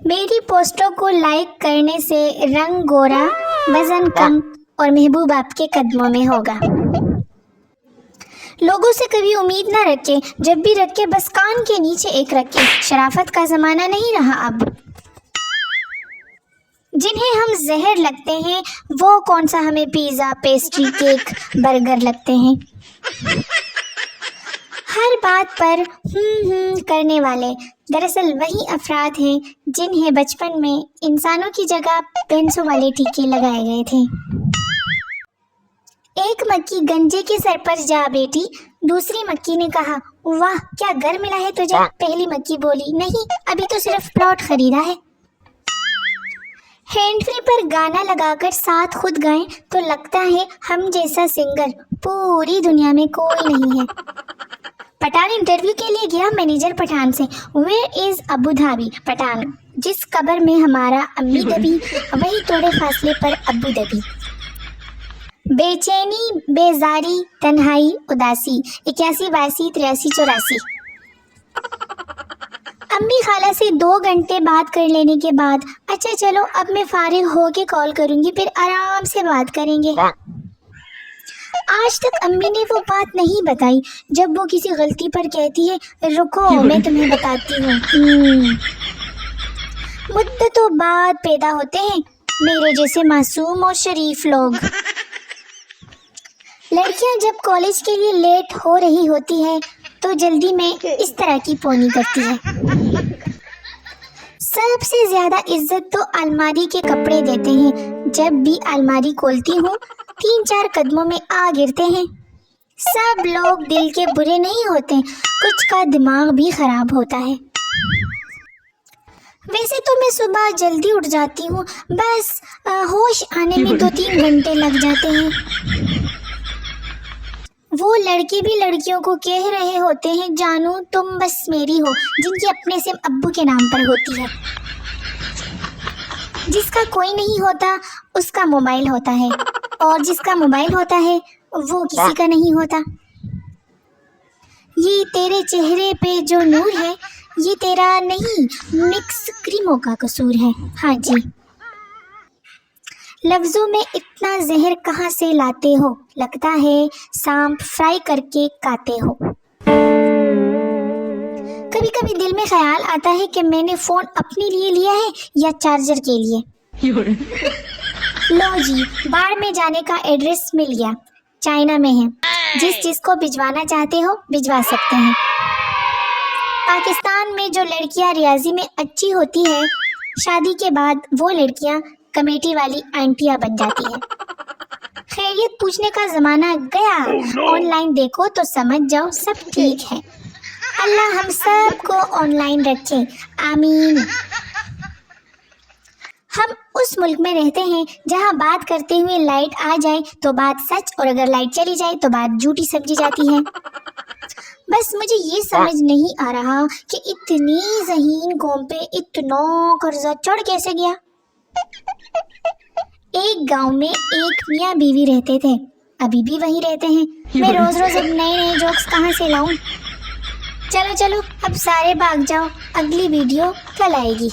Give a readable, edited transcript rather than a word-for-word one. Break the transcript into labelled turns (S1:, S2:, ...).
S1: मेरी पोस्टों को लाइक करने से रंग गोरा, वजन कम और महबूब आपके कदमों में होगा। लोगों से कभी उम्मीद ना रखें, जब भी रखें बस कान के नीचे एक रखें। शराफत का ज़माना नहीं रहा अब। जिन्हें हम जहर लगते हैं वो कौन सा हमें पिज़्ज़ा, पेस्ट्री, केक, बर्गर लगते हैं। हर बात पर करने वाले दरअसल वही अफराद हैं जिन्हें बचपन में इंसानों की जगह पेंसों वाले टीके लगाए गए थे। एक मक्खी गंजे के सर पर जा बैठी। दूसरी मक्खी ने कहा, वाह क्या घर मिला है तुझे। पहली मक्खी बोली, नहीं अभी तो सिर्फ प्लॉट खरीदा है। हैंड फ्री पर गाना लगाकर साथ खुद गाएं तो लगता है हम जैसा सिंगर पूरी दुनिया में कोई नहीं है। पठान इंटरव्यू के लिए गया मैनेजर पठान से, where is Abu Dhabi. Pathan, जिस कब्र में हमारा अम्मी दबी वही थोड़े फासले पर अबू दबी। बेचैनी, बेजारी, तन्हाई, उदासी, 81, 82, 83, 84। अम्मी खाला से 2 घंटे बात कर लेने के बाद, अच्छा चलो अब मैं फारिग हो के कॉल करूंगी, फिर आराम से बात करेंगे। आज तक अम्मी ने वो बात नहीं बताई जब वो किसी गलती पर कहती है, रुको मैं तुम्हें बताती हूँ। मुद्दतों बाद पैदा होते हैं मेरे जैसे मासूम और शरीफ लोग। लड़कियां जब कॉलेज के लिए लेट हो रही होती है तो जल्दी में इस तरह की पोनी करती है। सबसे ज्यादा इज्जत तो अलमारी के कपड़े देते हैं। जब भी अलमारी खोलती हूँ 3-4 कदमों में आ गिरते हैं। सब लोग दिल के बुरे नहीं होते, कुछ का दिमाग भी खराब होता है। वैसे तो मैं सुबह जल्दी उठ जाती हूँ, बस होश आने में 2-3 घंटे लग जाते हैं। वो लड़के भी लड़कियों को कह रहे होते हैं, जानू तुम बस मेरी हो, जिनकी अपने से अब्बू के नाम पर होती है। जिसका कोई नहीं होता उसका मोबाइल होता है, और जिसका मोबाइल होता है वो किसी का नहीं होता। ये तेरे चेहरे पे जो नूर है ये तेरा नहीं, मिक्स क्रीमों का कसूर है। हाँ जी, लफ्जों में इतना जहर कहाँ से लाते हो, लगता है सांप फ्राई करके खाते हो। कभी कभी दिल में ख्याल आता है कि मैंने फोन अपने लिए लिया है या चार्जर के लिए। लो जी, बाढ़ में जाने का एड्रेस मिल गया, चाइना में है। जिस को भिजवाना चाहते हो भिजवा सकते हैं। पाकिस्तान में जो लड़कियां रियाजी में अच्छी होती है, शादी के बाद वो लड़कियां कमेटी वाली आंटियां बन जाती है। खैरियत पूछने का जमाना गया, ऑनलाइन देखो तो समझ जाओ सब ठीक है। अल्लाह हम सब को ऑनलाइन रखे, आमीन। हम उस मुल्क में रहते हैं जहां बात करते हुए लाइट आ जाए तो बात सच, और अगर लाइट चली जाए तो बात झूठी समझी जाती है। बस मुझे ये समझ नहीं आ रहा कि इतनी ज़हीन कौम पे इतना कर्जा चढ़ कैसे गया। एक गांव में एक मियाँ बीवी रहते थे, अभी भी वही रहते हैं। मैं रोज रोज अब नए नए जोक्स कहाँ से लाऊं। चलो चलो अब सारे भाग जाओ, अगली वीडियो कल आएगी।